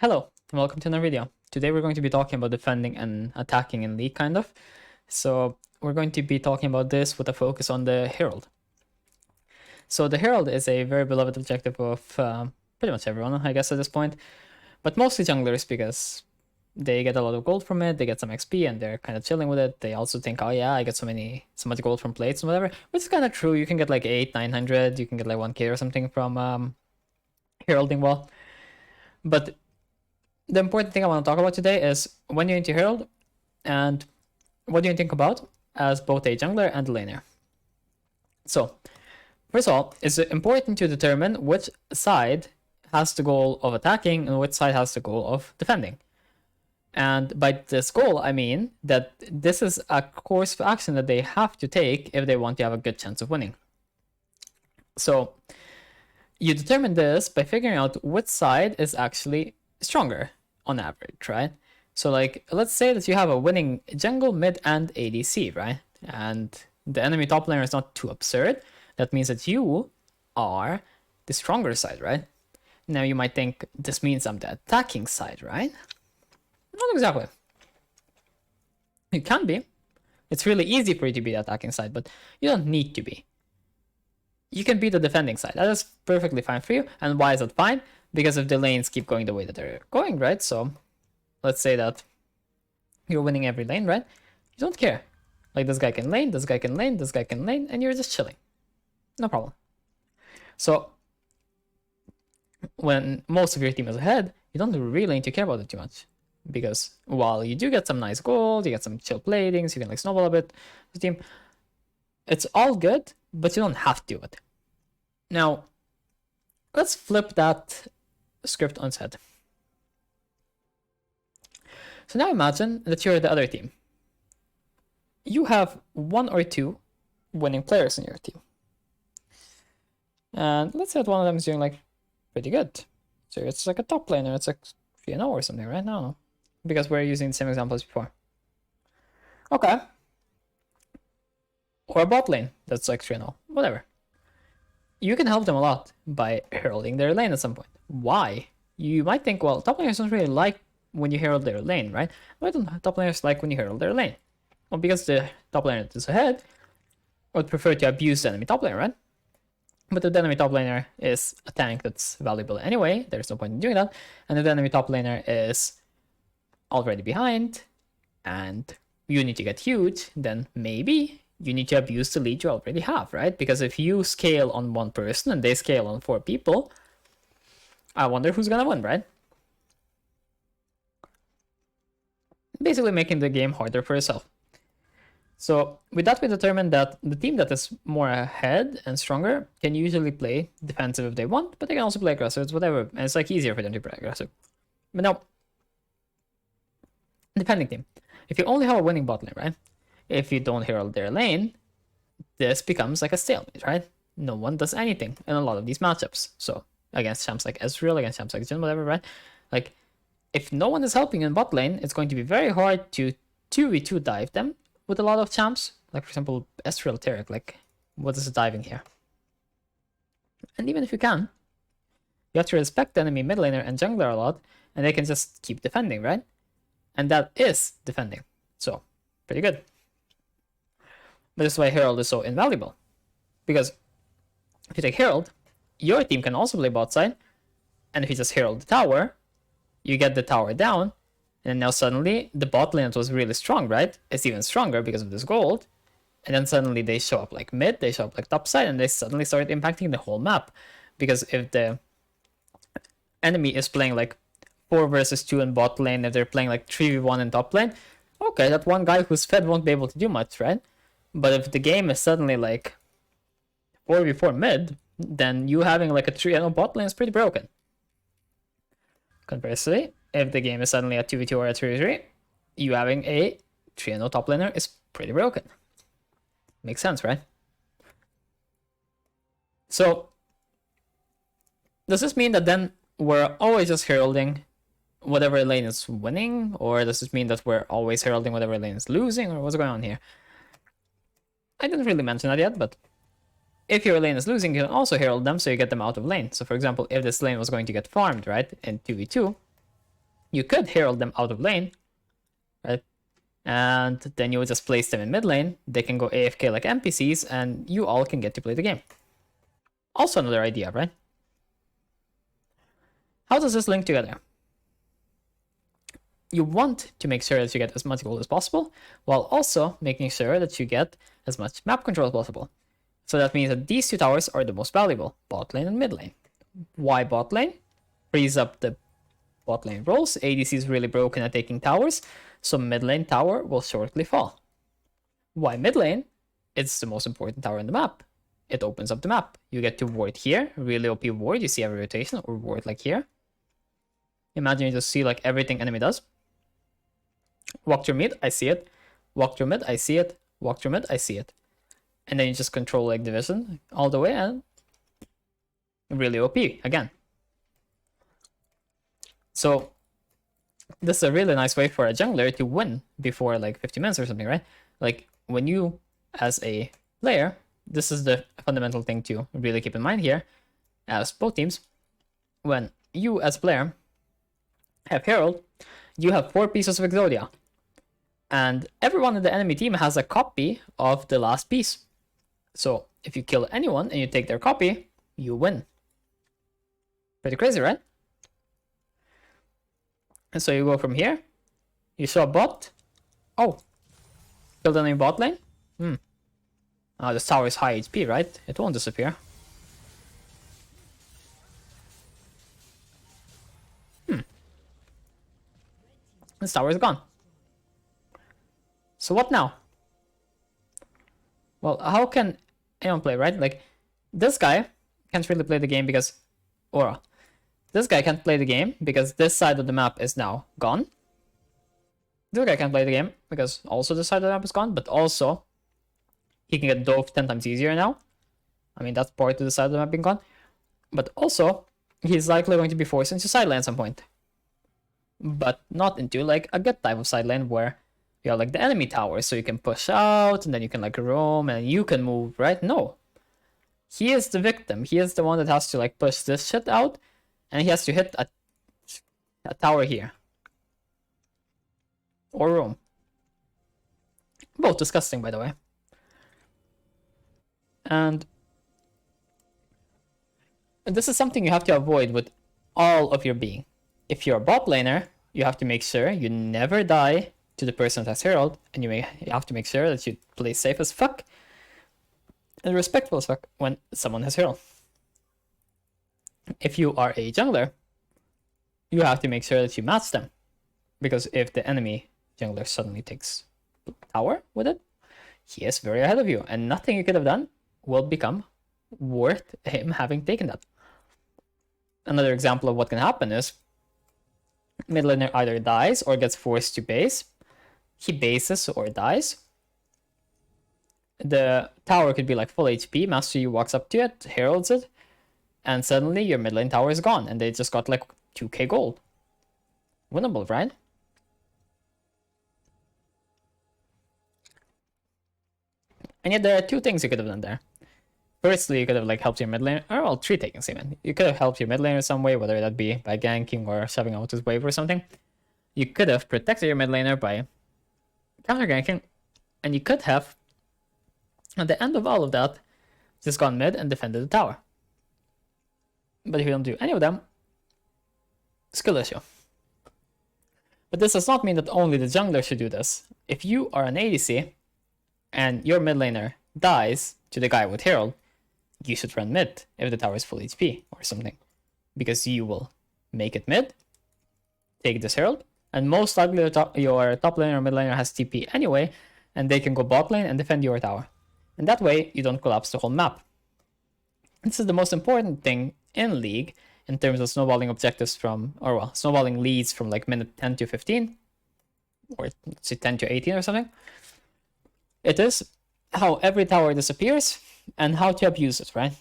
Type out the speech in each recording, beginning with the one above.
Hello, and welcome to another video. Today we're going to be talking about defending and attacking in League, kind of. So we're going to be talking about this with a focus on the Herald. So the Herald is a very beloved objective of pretty much everyone, I guess, at this point. But mostly junglers, because they get a lot of gold from it, they get some XP, and they're kind of chilling with it. They also think, oh yeah, I get so much gold from plates and whatever, which is kind of true. You can get like 800-900, you can get like 1k or something from heralding well. But the important thing I want to talk about today is when you're into Herald and what do you think about as both a jungler and a laner. So, first of all, it's important to determine which side has the goal of attacking and which side has the goal of defending. And by this goal, I mean that this is a course of action that they have to take if they want to have a good chance of winning. So, you determine this by figuring out which side is actually stronger on average, right? So like, let's say that you have a winning jungle, mid, and ADC, right? And the enemy top laner is not too absurd. That means that you are the stronger side, right? Now you might think this means I'm the attacking side, right? Not exactly. It can be. It's really easy for you to be the attacking side, but you don't need to be. You can be the defending side. That is perfectly fine for you. And why is that fine? Because if the lanes keep going the way that they're going, right? So let's say that you're winning every lane, right? You don't care. Like this guy can lane, this guy can lane, this guy can lane, and you're just chilling. No problem. So when most of your team is ahead, you don't really need to care about it too much. Because while you do get some nice gold, you get some chill platings, you can like snowball a bit the team. It's all good, but you don't have to do it. Now, let's flip that script on its head. So now imagine that you're the other team. You have one or two winning players in your team. And let's say that one of them is doing like pretty good. So it's like a top laner, it's like 3-0 or something, right? No, because we're using the same example as before. Okay. Or a bot lane that's like 3-0, whatever. You can help them a lot by heralding their lane at some point. Why? You might think, well, top laners don't really like when you herald their lane, right? Why don't top laners like when you herald their lane? Well, because the top laner that is ahead would prefer to abuse the enemy top laner, right? But if the enemy top laner is a tank that's valuable anyway, there's no point in doing that. And if the enemy top laner is already behind and you need to get huge, then maybe you need to abuse the lead you already have, right? Because if you scale on one person and they scale on 4 people, I wonder who's gonna win, right? Basically making the game harder for yourself. So with that, we determine that the team that is more ahead and stronger can usually play defensive if they want, but they can also play aggressive, it's whatever, and it's like easier for them to play aggressive. But now, defending team. If you only have a winning bot lane, right? If you don't herald their lane, this becomes like a stalemate, right? No one does anything in a lot of these matchups. So against champs like Ezreal, against champs like Jhin, whatever, right? Like, if no one is helping in bot lane, it's going to be very hard to 2v2 dive them with a lot of champs. Like, for example, Ezreal Taric, like, what is diving here? And even if you can, you have to respect the enemy mid laner and jungler a lot, and they can just keep defending, right? And that is defending. So, pretty good. But this is why Herald is so invaluable. Because if you take Herald, your team can also play bot side, and if you just Herald the tower, you get the tower down, and now suddenly the bot lane that was really strong, right, is even stronger because of this gold, and then suddenly they show up like mid, they show up like top side, and they suddenly start impacting the whole map. Because if the enemy is playing like 4 versus 2 in bot lane, if they're playing like 3v1 in top lane, okay, that one guy who's fed won't be able to do much, right? But if the game is suddenly like 4v4 mid, then you having like a 3-0 bot lane is pretty broken. Conversely, if the game is suddenly a 2v2 or a 3v3, you having a 3-0 top laner is pretty broken. Makes sense, right? So, does this mean that then we're always just heralding whatever lane is winning? Or does this mean that we're always heralding whatever lane is losing? Or what's going on here? I didn't really mention that yet, but if your lane is losing, you can also herald them so you get them out of lane. So for example, if this lane was going to get farmed, right, in 2v2, You could herald them out of lane, right? And then you would just place them in mid lane. They can go AFK like NPCs, and you all can get to play the game. Also another idea, right? How does this link together? You want to make sure that you get as much gold as possible, while also making sure that you get as much map control as possible. So that means that these two towers are the most valuable, bot lane and mid lane. Why bot lane? Frees up the bot lane roles. ADC is really broken at taking towers, so mid lane tower will shortly fall. Why mid lane? It's the most important tower in the map. It opens up the map. You get to ward here, really OP ward. You see every rotation, or ward like here. Imagine you just see like everything enemy does. Walk through mid, I see it. Walk through mid, I see it. Walk through mid, I see it. And then you just control like division all the way, and really OP again. So this is a really nice way for a jungler to win before like 50 minutes or something, right? Like when you as a player, this is the fundamental thing to really keep in mind here as both teams. When you as a player have Herald, you have 4 pieces of Exodia. And everyone in the enemy team has a copy of the last piece. So if you kill anyone and you take their copy, you win. Pretty crazy, right? And so you go from here. You saw a bot. Oh. Killed enemy bot lane. This tower is high HP, right? It won't disappear. This tower is gone. So what now? Well, how can anyone play, right? Like, this guy can't really play the game because... Or, this guy can't play the game because this side of the map is now gone. This guy can't play the game because also this side of the map is gone, but also he can get dove 10 times easier now. I mean, that's part of the side of the map being gone. But also, he's likely going to be forced into side lane at some point. But not into like a good type of side lane where you have like the enemy tower, so you can push out and then you can like roam and you can move, right? No. He is the victim. He is the one that has to like push this shit out, and he has to hit a tower here. Or roam. Both disgusting, by the way. And this is something you have to avoid with all of your being. If you're a bot laner, you have to make sure you never die to the person that has Herald, and you have to make sure that you play safe as fuck and respectful as fuck when someone has Herald. If you are a jungler, you have to make sure that you match them, because if the enemy jungler suddenly takes tower with it, he is very ahead of you, and nothing you could have done will become worth him having taken that. Another example of what can happen is mid laner either dies or gets forced to base. He bases or dies. The tower could be like full HP, Master Yi walks up to it, heralds it, and suddenly your mid lane tower is gone, and they just got like 2k gold. Winnable, right? And yet there are 2 things you could have done there. Firstly, you could have like helped your mid laner, or well, 3 things even. You could have helped your mid laner some way, whether that be by ganking or shoving out his wave or something. You could have protected your mid laner by counter ganking, and you could have, at the end of all of that, just gone mid and defended the tower. But if you don't do any of them, skill issue. But this does not mean that only the jungler should do this. If you are an ADC and your mid laner dies to the guy with Herald, you should run mid if the tower is full HP or something, because you will make it mid, take this Herald, and most likely your top laner or mid laner has TP anyway, and they can go bot lane and defend your tower. And that way, you don't collapse the whole map. This is the most important thing in League in terms of snowballing objectives from, or well, snowballing leads from like minute 10 to 15, or let's say 10 to 18 or something. It is how every tower disappears and how to abuse it, right?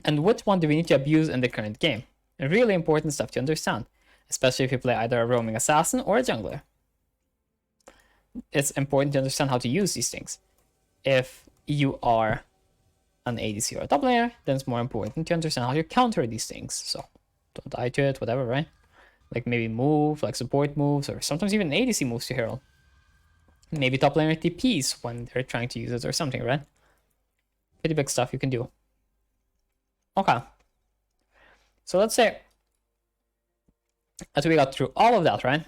And which one do we need to abuse in the current game? Really important stuff to understand, especially if you play either a roaming assassin or a jungler. It's important to understand how to use these things. If you are an ADC or a top laner, then it's more important to understand how you counter these things. So don't die to it, whatever, right? Like maybe move, like support moves, or sometimes even ADC moves to Herald. Maybe top laner TPs when they're trying to use it or something, right? Pretty big stuff you can do. Okay. So let's say that we got through all of that, right?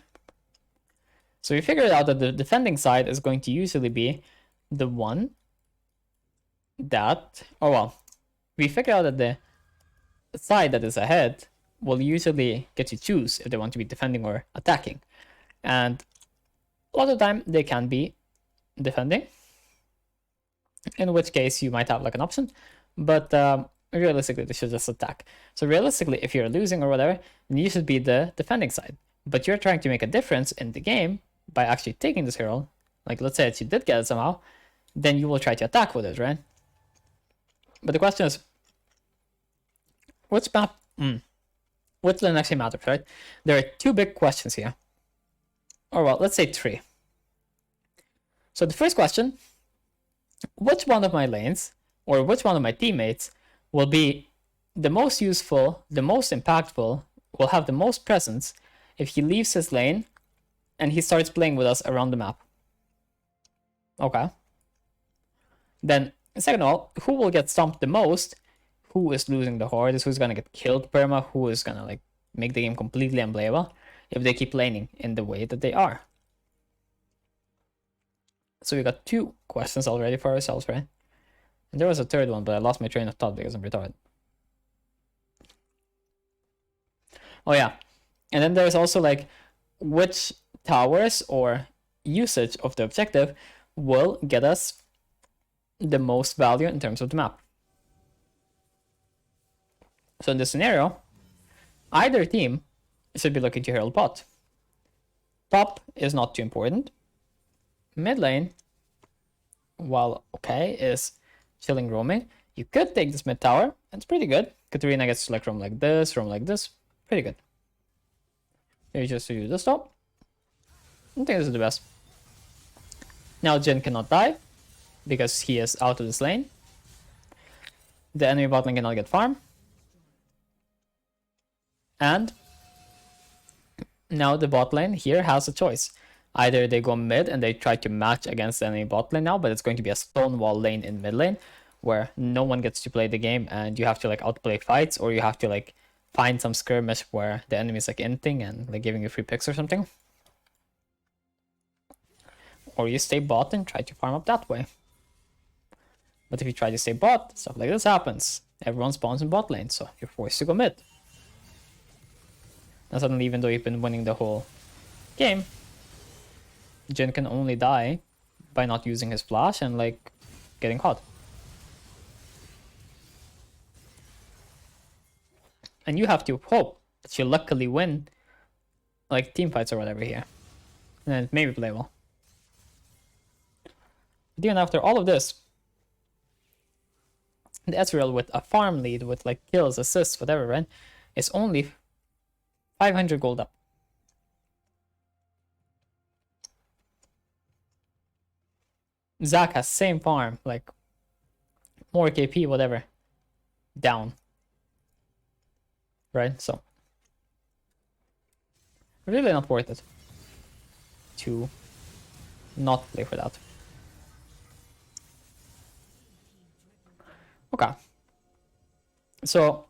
So we figured out that the defending side is going to usually be the one that, oh well, we figured out that the side that is ahead will usually get to choose if they want to be defending or attacking. And a lot of the time they can be defending, in which case you might have like an option, but realistically they should just attack. So realistically, if you're losing or whatever, then you should be the defending side. But you're trying to make a difference in the game by actually taking this hero. Like let's say that you did get it somehow, then you will try to attack with it, right? But the question is, which map, which lane actually matters, right? There are two big questions here. Or well, let's say three. So the first question, which one of my lanes or which one of my teammates will be the most useful, the most impactful, will have the most presence if he leaves his lane and he starts playing with us around the map? Okay. Then, second of all, who will get stomped the most? Who is losing the hardest? Who's gonna get killed perma? Who is gonna like make the game completely unplayable if they keep laning in the way that they are? So we got two questions already for ourselves, right? And there was a third one, but I lost my train of thought because I'm retarded. Oh yeah, and then there's also like which towers or usage of the objective will get us the most value in terms of the map. So in this scenario, either team should be looking to Herald bot. Top is not too important. Mid lane, while okay, is chilling roaming. You could take this mid tower, it's pretty good. Katarina gets to like roam like this, pretty good. Maybe just to use this top. I think this is the best. Now Jhin cannot die because he is out of this lane. The enemy bot lane cannot get farm. And now the bot lane here has a choice. Either they go mid and they try to match against the enemy bot lane now, but it's going to be a stonewall lane in mid lane where no one gets to play the game and you have to like outplay fights, or you have to like find some skirmish where the enemy is like inting and like giving you free picks or something. Or you stay bot and try to farm up that way. But if you try to stay bot, stuff like this happens. Everyone spawns in bot lane, so you're forced to go mid. And suddenly, even though you've been winning the whole game, Jhin can only die by not using his flash and like getting caught. And you have to hope that you luckily win like team fights or whatever here. And then maybe play well. But even after all of this, the Ezreal with a farm lead with like kills, assists, whatever, right, is only 500 gold up. Zac has same farm, like more KP, whatever, down. Right, so really not worth it to not play for that. Okay. So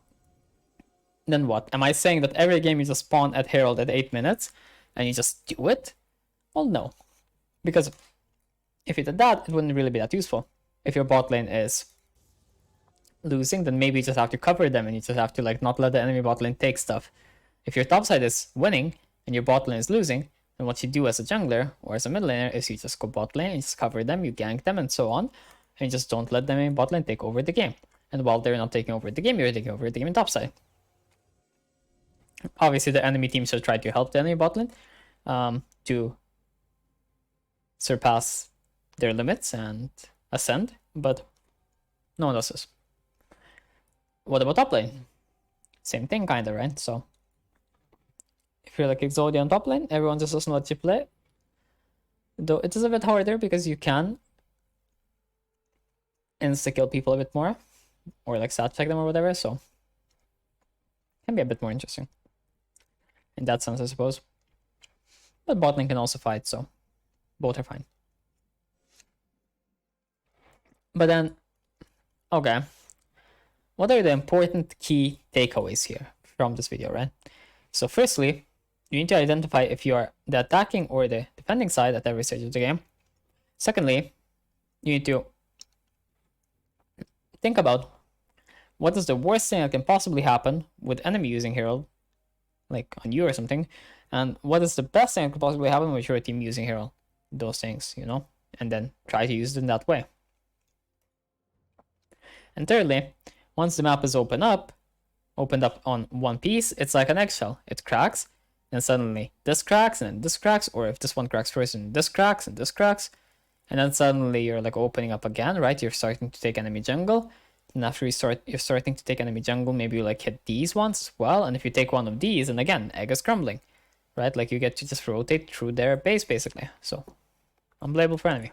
then what? Am I saying that every game you just spawn at Herald at 8 minutes and you just do it? Well, no. Because if you did that, it wouldn't really be that useful. If your bot lane is losing, then maybe you just have to cover them and you just have to like not let the enemy bot lane take stuff. If your top side is winning and your bot lane is losing, then what you do as a jungler or as a mid laner is you just go bot lane and you just cover them, you gank them and so on, and you just don't let them in bot lane take over the game. And while they're not taking over the game, you're taking over the game in top side. Obviously, the enemy team should try to help the enemy bot lane to surpass their limits and ascend, but no one does this. What about top lane? Same thing, kinda, right? So if you're like Exodia on top lane, everyone just doesn't let you play. Though it is a bit harder because you can insta-kill people a bit more, or like stat check them or whatever, so it can be a bit more interesting. in that sense, I suppose. But bot lane can also fight, so both are fine. But then, okay, what are the important key takeaways here from this video, right? So firstly, you need to identify if you are the attacking or the defending side at every stage of the game. Secondly, you need to think about what is the worst thing that can possibly happen with enemy using Herald, like on you or something, and what is the best thing that could possibly happen with your team using Herald. Those things, you know, and then try to use it in that way. And thirdly, once the map is opened up on one piece, it's like an eggshell. It cracks, and suddenly this cracks, and then this cracks, or if this one cracks first, and this cracks, and this cracks, and then suddenly you're like opening up again, right? You're starting to take enemy jungle, and after you're starting to take enemy jungle, maybe you like hit these ones as well, and if you take one of these, and again, egg is crumbling, right? Like you get to just rotate through their base, basically. So, unplayable for enemy.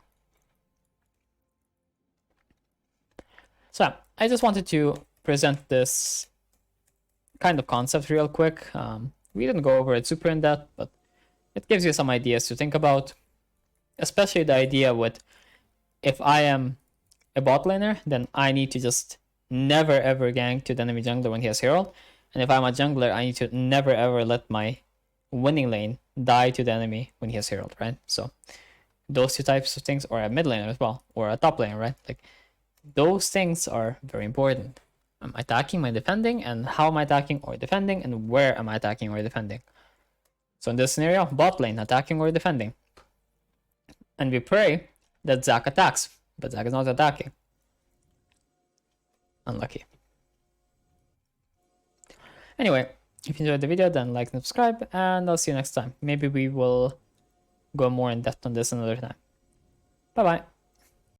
So, I just wanted to present this kind of concept real quick. We didn't go over it super in depth, but it gives you some ideas to think about, especially the idea with if I am a bot laner, then I need to just never ever gank to the enemy jungler when he has Herald, and if I'm a jungler, I need to never ever let my winning lane die to the enemy when he has Herald, right? So those two types of things, or a mid laner as well, or a top laner, right? Like those things are very important. Am I attacking, am I defending, and how am I attacking or defending, and where am I attacking or defending? So in this scenario, bot lane, attacking or defending. And we pray that Zac attacks, but Zac is not attacking. Unlucky. Anyway, if you enjoyed the video, then like and subscribe, and I'll see you next time. Maybe we will go more in depth on this another time. Bye bye.